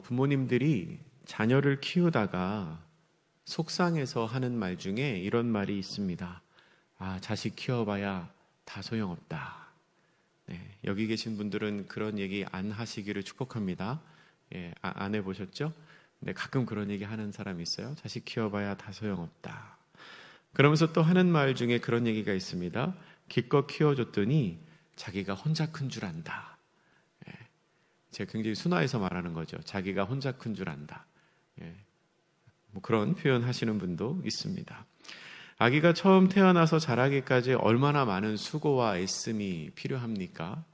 부모님들이 자녀를 키우다가 속상해서 하는 말 중에 이런 말이 있습니다. 자식 키워봐야 다 소용없다. 네, 여기 계신 분들은 그런 얘기 안 하시기를 축복합니다. 안 해보셨죠? 네, 가끔 그런 얘기 하는 사람이 있어요. 자식 키워봐야 다 소용없다. 그러면서 또 하는 말 중에 그런 얘기가 있습니다. 기껏 키워줬더니 자기가 혼자 큰 줄 안다. 제가 굉장히 순화해서 말하는 거죠. 자기가 혼자 큰 줄 안다. 뭐 그런 표현 하시는 분도 있습니다. 아기가 처음 태어나서 자라기까지 얼마나 많은 수고와 애씀이 필요합니까?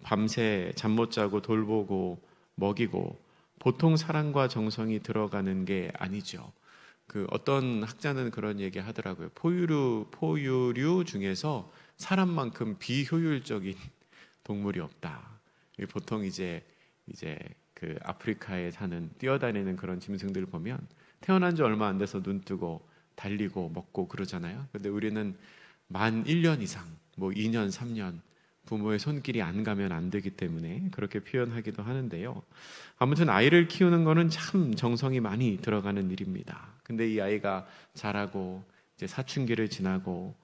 밤새 잠 못 자고 돌보고 먹이고 보통 사랑과 정성이 들어가는 게 아니죠. 어떤 학자는 그런 얘기 하더라고요. 포유류 중에서 사람만큼 비효율적인 동물이 없다. 보통 이제 아프리카에 사는 뛰어다니는 그런 짐승들 보면 태어난 지 얼마 안 돼서 눈 뜨고 달리고 먹고 그러잖아요. 근데 우리는 만 1년 이상, 뭐 2년, 3년 부모의 손길이 안 가면 안 되기 때문에 그렇게 표현하기도 하는데요. 아무튼 아이를 키우는 거는 참 정성이 많이 들어가는 일입니다. 근데 이 아이가 자라고 이제 사춘기를 지나고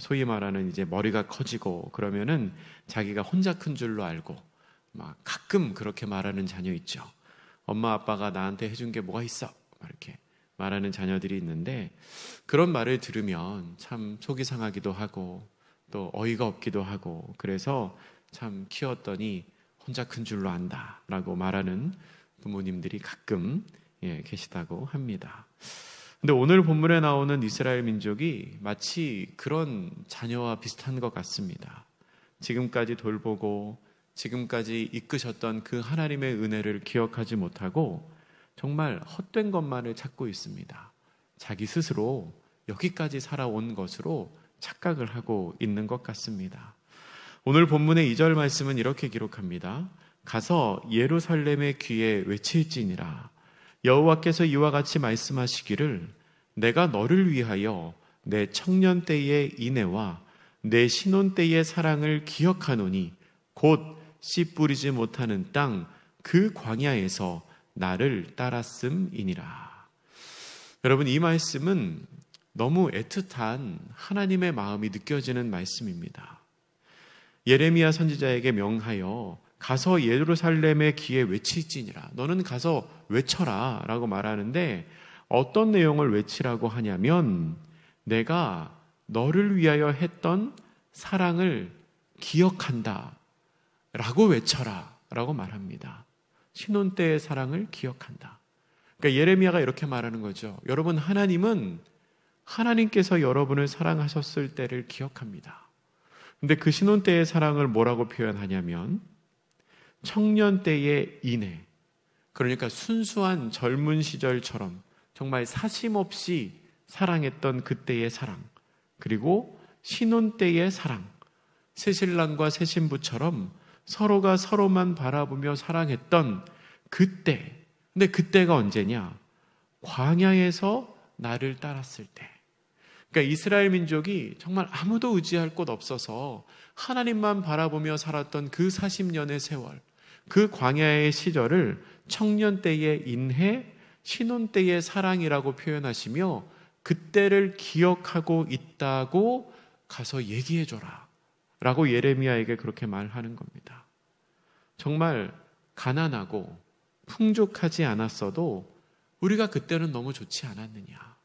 소위 말하는 이제 머리가 커지고 그러면은 자기가 혼자 큰 줄로 알고 막 가끔 그렇게 말하는 자녀 있죠. 엄마 아빠가 나한테 해준 게 뭐가 있어? 이렇게 말하는 자녀들이 있는데 그런 말을 들으면 참 속이 상하기도 하고 또 어이가 없기도 하고 그래서 참 키웠더니 혼자 큰 줄로 안다라고 말하는 부모님들이 가끔 계시다고 합니다. 근데 오늘 본문에 나오는 이스라엘 민족이 마치 그런 자녀와 비슷한 것 같습니다. 지금까지 돌보고 지금까지 이끄셨던 그 하나님의 은혜를 기억하지 못하고 정말 헛된 것만을 찾고 있습니다. 자기 스스로 여기까지 살아온 것으로 착각을 하고 있는 것 같습니다. 오늘 본문의 2절 말씀은 이렇게 기록합니다. 가서 예루살렘의 귀에 외칠지니라. 여호와께서 이와 같이 말씀하시기를 내가 너를 위하여 내 청년 때의 인애와 내 신혼 때의 사랑을 기억하노니 곧 씨 뿌리지 못하는 땅 그 광야에서 나를 따랐음이니라. 여러분, 이 말씀은 너무 애틋한 하나님의 마음이 느껴지는 말씀입니다. 예레미야 선지자에게 명하여 가서 예루살렘의 귀에 외칠지니라. 너는 가서 외쳐라 라고 말하는데 어떤 내용을 외치라고 하냐면 내가 너를 위하여 했던 사랑을 기억한다 라고 외쳐라 라고 말합니다. 신혼 때의 사랑을 기억한다. 그러니까 예레미야가 이렇게 말하는 거죠. 여러분, 하나님께서 여러분을 사랑하셨을 때를 기억합니다. 근데 그 신혼 때의 사랑을 뭐라고 표현하냐면 청년 때의 인애, 그러니까 순수한 젊은 시절처럼 정말 사심 없이 사랑했던 그때의 사랑, 그리고 신혼 때의 사랑, 새신랑과 새신부처럼 서로가 서로만 바라보며 사랑했던 그때. 근데 그때가 언제냐? 광야에서 나를 따랐을 때. 그러니까 이스라엘 민족이 정말 아무도 의지할 곳 없어서 하나님만 바라보며 살았던 그 40년의 세월, 그 광야의 시절을 청년 때의 인해, 신혼 때의 사랑이라고 표현하시며 그때를 기억하고 있다고 가서 얘기해줘라 라고 예레미야에게 그렇게 말하는 겁니다. 정말 가난하고 풍족하지 않았어도 우리가 그때는 너무 좋지 않았느냐,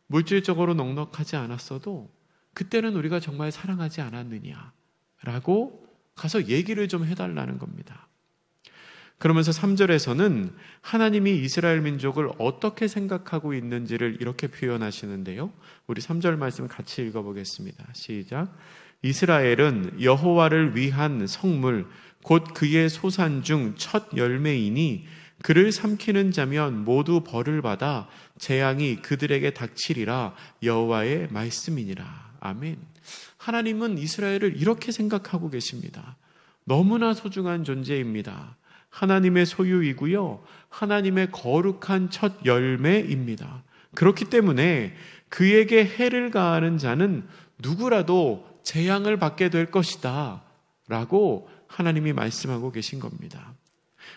물질적으로 넉넉하지 않았어도 그때는 우리가 정말 사랑하지 않았느냐라고 가서 얘기를 좀 해달라는 겁니다. 그러면서 3절에서는 하나님이 이스라엘 민족을 어떻게 생각하고 있는지를 이렇게 표현하시는데요. 우리 3절 말씀 같이 읽어보겠습니다. 시작. 이스라엘은 여호와를 위한 성물 곧 그의 소산 중 첫 열매이니 그를 삼키는 자면 모두 벌을 받아 재앙이 그들에게 닥치리라. 여호와의 말씀이니라. 아멘. 하나님은 이스라엘을 이렇게 생각하고 계십니다. 너무나 소중한 존재입니다. 하나님의 소유이고요, 하나님의 거룩한 첫 열매입니다. 그렇기 때문에 그에게 해를 가하는 자는 누구라도 재앙을 받게 될 것이다 라고 하나님이 말씀하고 계신 겁니다.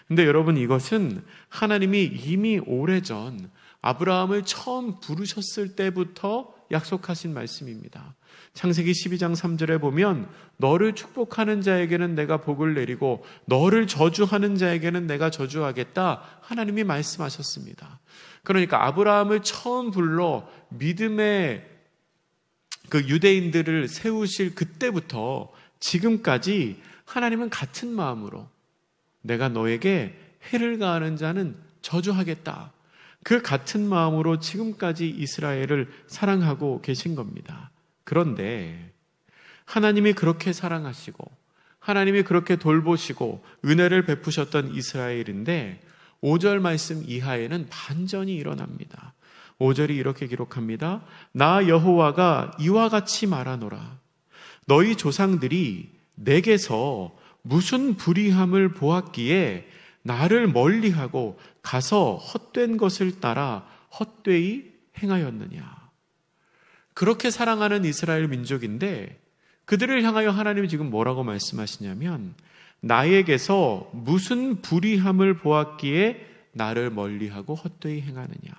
근데 여러분, 이것은 하나님이 이미 오래전 아브라함을 처음 부르셨을 때부터 약속하신 말씀입니다. 창세기 12장 3절에 보면 너를 축복하는 자에게는 내가 복을 내리고 너를 저주하는 자에게는 내가 저주하겠다, 하나님이 말씀하셨습니다. 그러니까 아브라함을 처음 불러 믿음의 그 유대인들을 세우실 그때부터 지금까지 하나님은 같은 마음으로 내가 너에게 해를 가하는 자는 저주하겠다, 그 같은 마음으로 지금까지 이스라엘을 사랑하고 계신 겁니다. 그런데 하나님이 그렇게 사랑하시고 하나님이 그렇게 돌보시고 은혜를 베푸셨던 이스라엘인데 5절 말씀 이하에는 반전이 일어납니다. 5절이 이렇게 기록합니다. 나 여호와가 이와 같이 말하노라. 너희 조상들이 내게서 무슨 불의함을 보았기에 나를 멀리하고 가서 헛된 것을 따라 헛되이 행하였느냐. 그렇게 사랑하는 이스라엘 민족인데 그들을 향하여 하나님이 지금 뭐라고 말씀하시냐면 나에게서 무슨 불의함을 보았기에 나를 멀리하고 헛되이 행하느냐.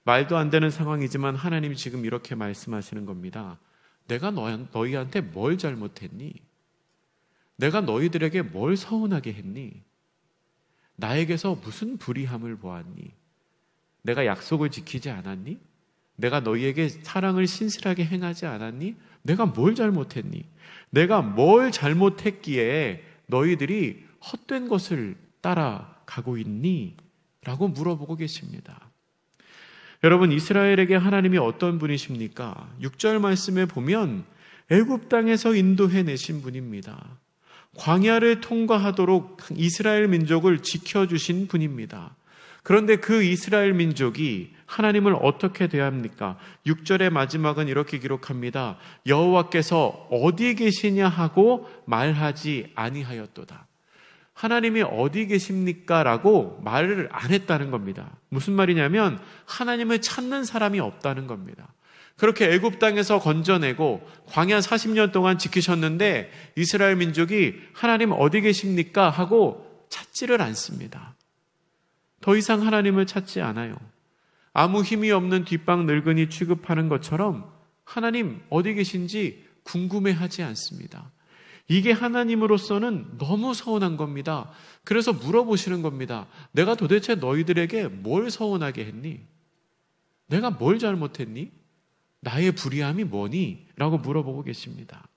말도 안 되는 상황이지만 하나님이 지금 이렇게 말씀하시는 겁니다. 내가 너희한테 뭘 잘못했니? 내가 너희들에게 뭘 서운하게 했니? 나에게서 무슨 불의함을 보았니? 내가 약속을 지키지 않았니? 내가 너희에게 사랑을 신실하게 행하지 않았니? 내가 뭘 잘못했니? 내가 뭘 잘못했기에 너희들이 헛된 것을 따라가고 있니? 라고 물어보고 계십니다. 여러분, 이스라엘에게 하나님이 어떤 분이십니까? 6절 말씀에 보면 애굽 땅에서 인도해내신 분입니다. 광야를 통과하도록 이스라엘 민족을 지켜주신 분입니다. 그런데 그 이스라엘 민족이 하나님을 어떻게 대합니까? 6절의 마지막은 이렇게 기록합니다. 여호와께서 어디 계시냐 하고 말하지 아니하였도다. 하나님이 어디 계십니까? 라고 말을 안 했다는 겁니다. 무슨 말이냐면 하나님을 찾는 사람이 없다는 겁니다. 그렇게 애굽 땅에서 건져내고 광야 40년 동안 지키셨는데 이스라엘 민족이 하나님 어디 계십니까? 하고 찾지를 않습니다. 더 이상 하나님을 찾지 않아요. 아무 힘이 없는 뒷방 늙은이 취급하는 것처럼 하나님 어디 계신지 궁금해하지 않습니다. 이게 하나님으로서는 너무 서운한 겁니다. 그래서 물어보시는 겁니다. 내가 도대체 너희들에게 뭘 서운하게 했니? 내가 뭘 잘못했니? 나의 불의함이 뭐니? 라고 물어보고 계십니다.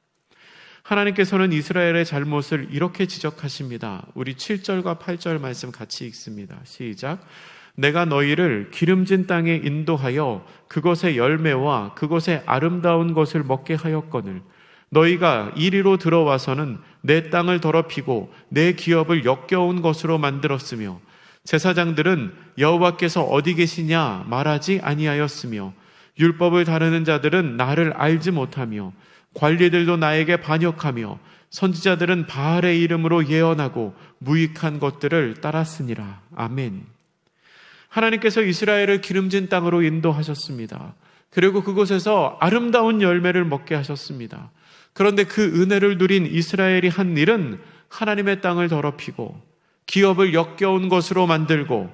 하나님께서는 이스라엘의 잘못을 이렇게 지적하십니다. 우리 7절과 8절 말씀 같이 읽습니다. 시작. 내가 너희를 기름진 땅에 인도하여 그것의 열매와 그것의 아름다운 것을 먹게 하였거늘 너희가 이리로 들어와서는 내 땅을 더럽히고 내 기업을 역겨운 것으로 만들었으며 제사장들은 여호와께서 어디 계시냐 말하지 아니하였으며 율법을 다루는 자들은 나를 알지 못하며 관리들도 나에게 반역하며 선지자들은 바알의 이름으로 예언하고 무익한 것들을 따랐으니라. 아멘. 하나님께서 이스라엘을 기름진 땅으로 인도하셨습니다. 그리고 그곳에서 아름다운 열매를 먹게 하셨습니다. 그런데 그 은혜를 누린 이스라엘이 한 일은 하나님의 땅을 더럽히고 기업을 역겨운 것으로 만들고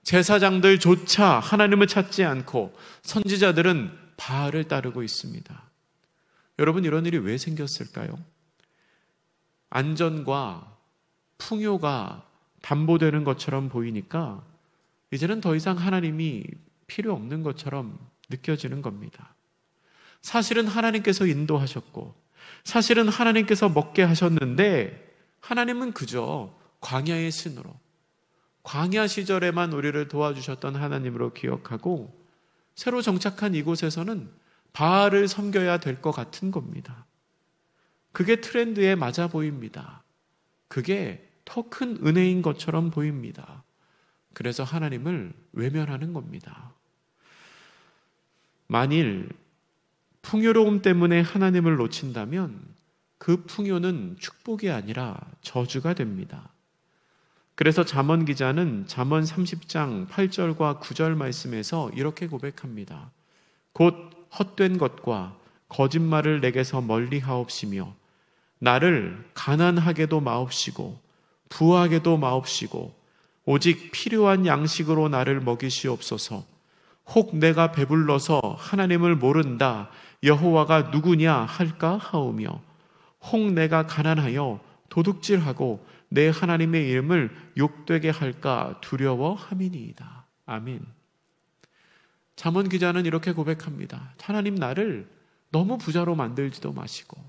제사장들조차 하나님을 찾지 않고 선지자들은 바알을 따르고 있습니다. 여러분, 이런 일이 왜 생겼을까요? 안전과 풍요가 담보되는 것처럼 보이니까 이제는 더 이상 하나님이 필요 없는 것처럼 느껴지는 겁니다. 사실은 하나님께서 인도하셨고 사실은 하나님께서 먹게 하셨는데 하나님은 그저 광야의 신으로 광야 시절에만 우리를 도와주셨던 하나님으로 기억하고 새로 정착한 이곳에서는 바알을 섬겨야 될 것 같은 겁니다. 그게 트렌드에 맞아 보입니다. 그게 더 큰 은혜인 것처럼 보입니다. 그래서 하나님을 외면하는 겁니다. 만일 풍요로움 때문에 하나님을 놓친다면 그 풍요는 축복이 아니라 저주가 됩니다. 그래서 잠언 기자는 잠언 30장 8절과 9절 말씀에서 이렇게 고백합니다. 곧 헛된 것과 거짓말을 내게서 멀리 하옵시며 나를 가난하게도 마옵시고 부하게도 마옵시고 오직 필요한 양식으로 나를 먹이시옵소서. 혹 내가 배불러서 하나님을 모른다 여호와가 누구냐 할까 하오며 혹 내가 가난하여 도둑질하고 내 하나님의 이름을 욕되게 할까 두려워함이니이다. 아멘. 잠언 기자는 이렇게 고백합니다. 하나님, 나를 너무 부자로 만들지도 마시고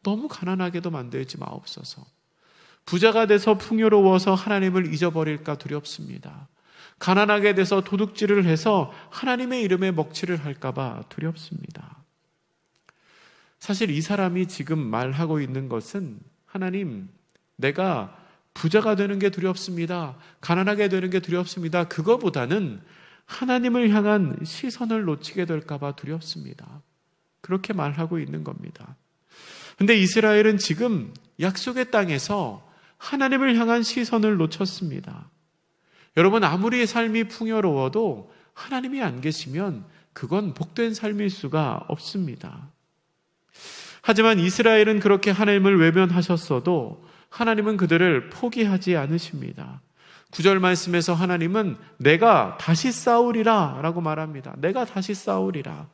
너무 가난하게도 만들지 마옵소서. 부자가 돼서 풍요로워서 하나님을 잊어버릴까 두렵습니다. 가난하게 돼서 도둑질을 해서 하나님의 이름에 먹칠을 할까봐 두렵습니다. 사실 이 사람이 지금 말하고 있는 것은 하나님, 내가 부자가 되는 게 두렵습니다. 가난하게 되는 게 두렵습니다. 그거보다는 하나님을 향한 시선을 놓치게 될까봐 두렵습니다. 그렇게 말하고 있는 겁니다. 근데 이스라엘은 지금 약속의 땅에서 하나님을 향한 시선을 놓쳤습니다. 여러분, 아무리 삶이 풍요로워도 하나님이 안 계시면 그건 복된 삶일 수가 없습니다. 하지만 이스라엘은 그렇게 하나님을 외면하셨어도 하나님은 그들을 포기하지 않으십니다. 9절 말씀에서 하나님은 내가 다시 싸우리라 라고 말합니다. 내가 다시 싸우리라.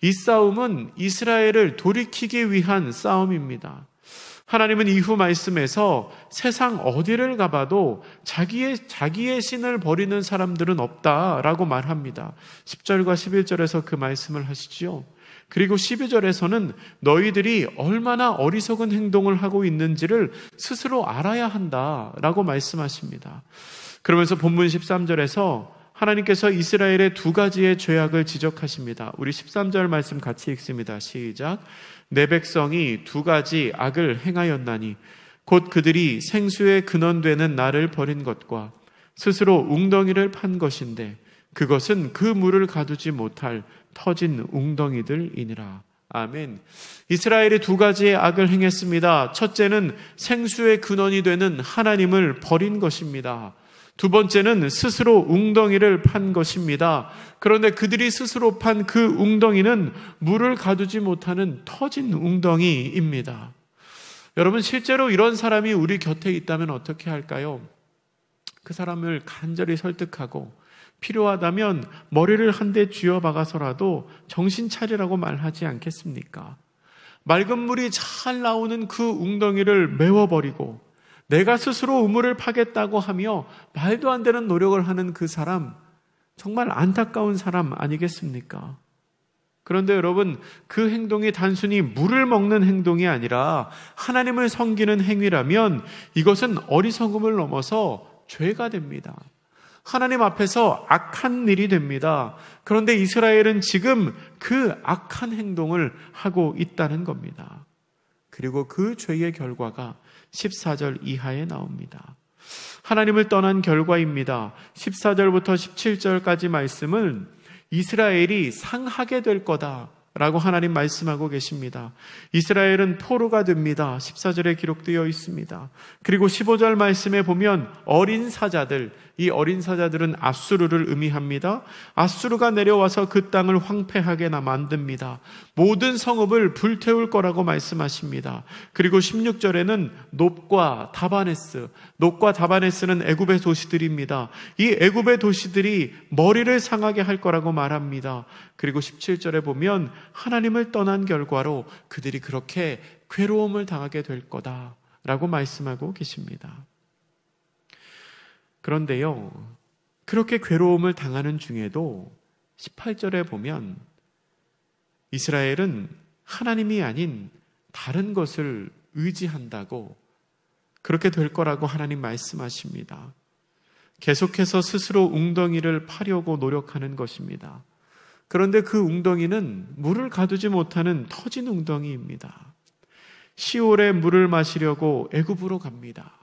이 싸움은 이스라엘을 돌이키기 위한 싸움입니다. 하나님은 이후 말씀에서 세상 어디를 가봐도 자기의 신을 버리는 사람들은 없다라고 말합니다. 10절과 11절에서 그 말씀을 하시지요. 그리고 12절에서는 너희들이 얼마나 어리석은 행동을 하고 있는지를 스스로 알아야 한다라고 말씀하십니다. 그러면서 본문 13절에서 하나님께서 이스라엘의 두 가지의 죄악을 지적하십니다. 우리 13절 말씀 같이 읽습니다. 시작. 내 백성이 두 가지 악을 행하였나니 곧 그들이 생수의 근원되는 나를 버린 것과 스스로 웅덩이를 판 것인데 그것은 그 물을 가두지 못할 터진 웅덩이들이니라. 아멘. 이스라엘이 두 가지의 악을 행했습니다. 첫째는 생수의 근원이 되는 하나님을 버린 것입니다. 두 번째는 스스로 웅덩이를 판 것입니다. 그런데 그들이 스스로 판 그 웅덩이는 물을 가두지 못하는 터진 웅덩이입니다. 여러분, 실제로 이런 사람이 우리 곁에 있다면 어떻게 할까요? 그 사람을 간절히 설득하고 필요하다면 머리를 한 대 쥐어박아서라도 정신 차리라고 말하지 않겠습니까? 맑은 물이 잘 나오는 그 웅덩이를 메워버리고 내가 스스로 우물을 파겠다고 하며 말도 안 되는 노력을 하는 그 사람, 정말 안타까운 사람 아니겠습니까? 그런데 여러분, 그 행동이 단순히 물을 먹는 행동이 아니라 하나님을 섬기는 행위라면 이것은 어리석음을 넘어서 죄가 됩니다. 하나님 앞에서 악한 일이 됩니다. 그런데 이스라엘은 지금 그 악한 행동을 하고 있다는 겁니다. 그리고 그 죄의 결과가 14절 이하에 나옵니다. 하나님을 떠난 결과입니다. 14절부터 17절까지 말씀은 이스라엘이 상하게 될 거다라고 하나님 말씀하고 계십니다. 이스라엘은 포로가 됩니다. 14절에 기록되어 있습니다. 그리고 15절 말씀에 보면 어린 사자들, 이 어린 사자들은 아수르를 의미합니다. 아수르가 내려와서 그 땅을 황폐하게 만듭니다. 모든 성읍을 불태울 거라고 말씀하십니다. 그리고 16절에는 놉과 다바네스는 애굽의 도시들입니다. 이 애굽의 도시들이 머리를 상하게 할 거라고 말합니다. 그리고 17절에 보면 하나님을 떠난 결과로 그들이 그렇게 괴로움을 당하게 될 거다라고 말씀하고 계십니다. 그런데요, 그렇게 괴로움을 당하는 중에도 18절에 보면 이스라엘은 하나님이 아닌 다른 것을 의지한다고 그렇게 될 거라고 하나님 말씀하십니다. 계속해서 스스로 웅덩이를 파려고 노력하는 것입니다. 그런데 그 웅덩이는 물을 가두지 못하는 터진 웅덩이입니다. 시올의 물을 마시려고 애굽으로 갑니다.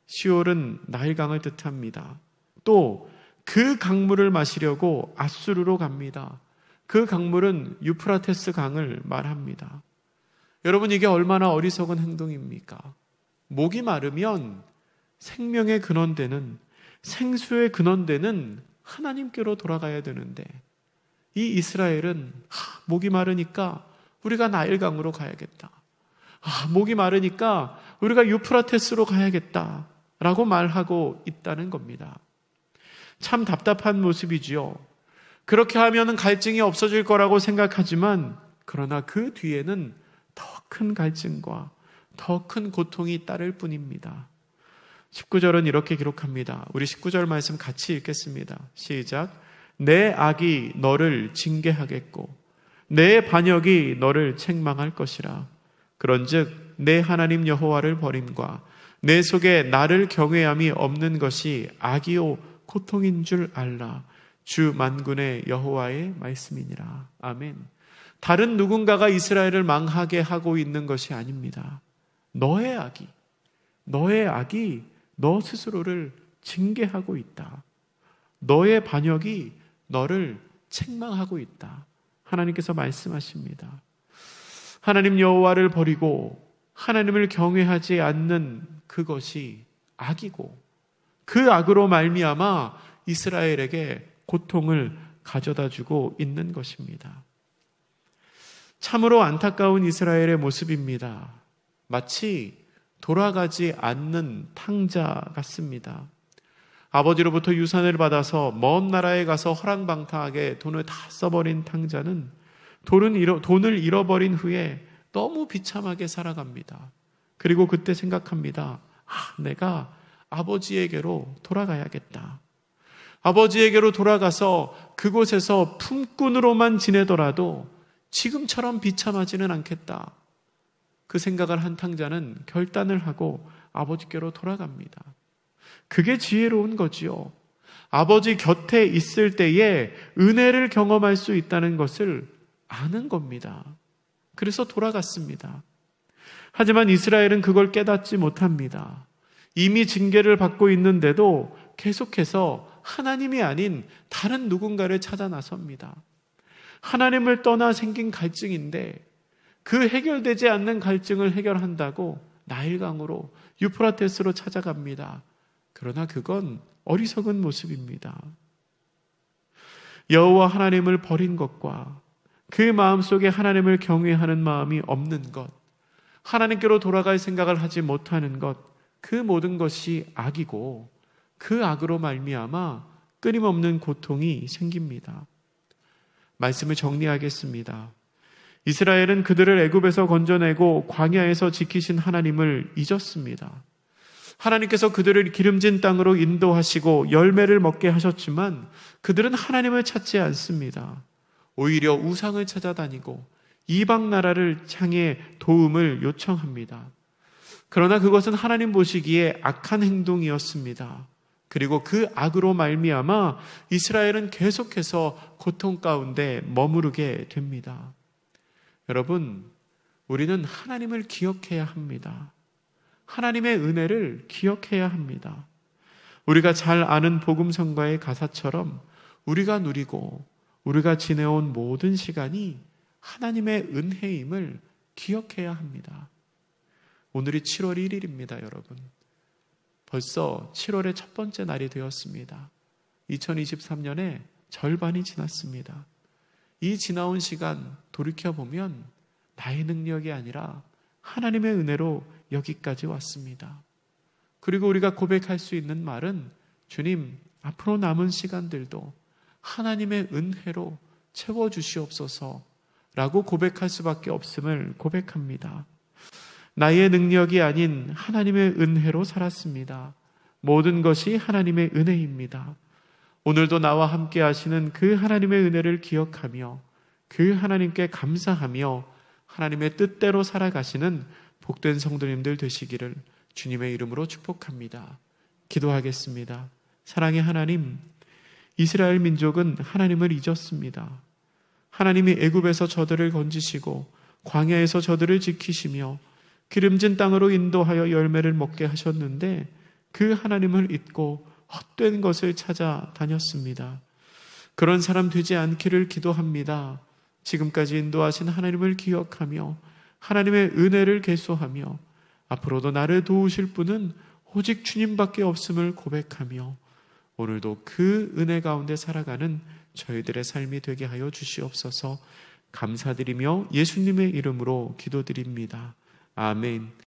시올은 나일강을 뜻합니다. 또 그 강물을 마시려고 아수르로 갑니다. 그 강물은 유프라테스 강을 말합니다. 여러분, 이게 얼마나 어리석은 행동입니까? 목이 마르면 생명의 근원되는, 생수의 근원되는 하나님께로 돌아가야 되는데 이 이스라엘은 목이 마르니까 우리가 나일강으로 가야겠다. 목이 마르니까 우리가 유프라테스로 가야겠다 라고 말하고 있다는 겁니다. 참 답답한 모습이지요. 그렇게 하면 갈증이 없어질 거라고 생각하지만 그러나 그 뒤에는 더 큰 갈증과 더 큰 고통이 따를 뿐입니다. 19절은 이렇게 기록합니다. 우리 19절 말씀 같이 읽겠습니다. 시작. 내 악이 너를 징계하겠고 내 반역이 너를 책망할 것이라. 그런즉 내 하나님 여호와를 버림과 내 속에 나를 경외함이 없는 것이 악이요 고통인 줄 알라. 주 만군의 여호와의 말씀이니라. 아멘. 다른 누군가가 이스라엘을 망하게 하고 있는 것이 아닙니다. 너의 악이 너 스스로를 징계하고 있다. 너의 반역이 너를 책망하고 있다. 하나님께서 말씀하십니다. 하나님 여호와를 버리고 하나님을 경외하지 않는 그것이 악이고 그 악으로 말미암아 이스라엘에게 고통을 가져다 주고 있는 것입니다. 참으로 안타까운 이스라엘의 모습입니다. 마치 돌아가지 않는 탕자 같습니다. 아버지로부터 유산을 받아서 먼 나라에 가서 허랑방탕하게 돈을 다 써버린 탕자는 돈을 잃어버린 후에 너무 비참하게 살아갑니다. 그리고 그때 생각합니다. 내가 아버지에게로 돌아가야겠다. 아버지에게로 돌아가서 그곳에서 품꾼으로만 지내더라도 지금처럼 비참하지는 않겠다. 그 생각을 한 탕자는 결단을 하고 아버지께로 돌아갑니다. 그게 지혜로운 거지요. 아버지 곁에 있을 때에 은혜를 경험할 수 있다는 것을 아는 겁니다. 그래서 돌아갔습니다. 하지만 이스라엘은 그걸 깨닫지 못합니다. 이미 징계를 받고 있는데도 계속해서 하나님이 아닌 다른 누군가를 찾아 나섭니다. 하나님을 떠나 생긴 갈증인데 그 해결되지 않는 갈증을 해결한다고 나일강으로 유프라테스로 찾아갑니다. 그러나 그건 어리석은 모습입니다. 여호와 하나님을 버린 것과 그 마음속에 하나님을 경외하는 마음이 없는 것, 하나님께로 돌아갈 생각을 하지 못하는 것, 그 모든 것이 악이고 그 악으로 말미암아 끊임없는 고통이 생깁니다. 말씀을 정리하겠습니다. 이스라엘은 그들을 애굽에서 건져내고 광야에서 지키신 하나님을 잊었습니다. 하나님께서 그들을 기름진 땅으로 인도하시고 열매를 먹게 하셨지만 그들은 하나님을 찾지 않습니다. 오히려 우상을 찾아다니고 이방 나라를 향해 도움을 요청합니다. 그러나 그것은 하나님 보시기에 악한 행동이었습니다. 그리고 그 악으로 말미암아 이스라엘은 계속해서 고통 가운데 머무르게 됩니다. 여러분, 우리는 하나님을 기억해야 합니다. 하나님의 은혜를 기억해야 합니다. 우리가 잘 아는 복음성가의 가사처럼 우리가 누리고 우리가 지내온 모든 시간이 하나님의 은혜임을 기억해야 합니다. 오늘이 7월 1일입니다, 여러분. 벌써 7월의 첫 번째 날이 되었습니다. 2023년의 절반이 지났습니다. 이 지나온 시간 돌이켜보면 나의 능력이 아니라 하나님의 은혜로 여기까지 왔습니다. 그리고 우리가 고백할 수 있는 말은 주님, 앞으로 남은 시간들도 하나님의 은혜로 채워주시옵소서 라고 고백할 수밖에 없음을 고백합니다. 나의 능력이 아닌 하나님의 은혜로 살았습니다. 모든 것이 하나님의 은혜입니다. 오늘도 나와 함께 하시는 그 하나님의 은혜를 기억하며 그 하나님께 감사하며 하나님의 뜻대로 살아가시는 복된 성도님들 되시기를 주님의 이름으로 축복합니다. 기도하겠습니다. 사랑의 하나님, 이스라엘 민족은 하나님을 잊었습니다. 하나님이 애굽에서 저들을 건지시고 광야에서 저들을 지키시며 기름진 땅으로 인도하여 열매를 먹게 하셨는데 그 하나님을 잊고 헛된 것을 찾아다녔습니다. 그런 사람 되지 않기를 기도합니다. 지금까지 인도하신 하나님을 기억하며 하나님의 은혜를 계수하며 앞으로도 나를 도우실 분은 오직 주님밖에 없음을 고백하며 오늘도 그 은혜 가운데 살아가는 저희들의 삶이 되게 하여 주시옵소서. 감사드리며 예수님의 이름으로 기도드립니다. 아멘.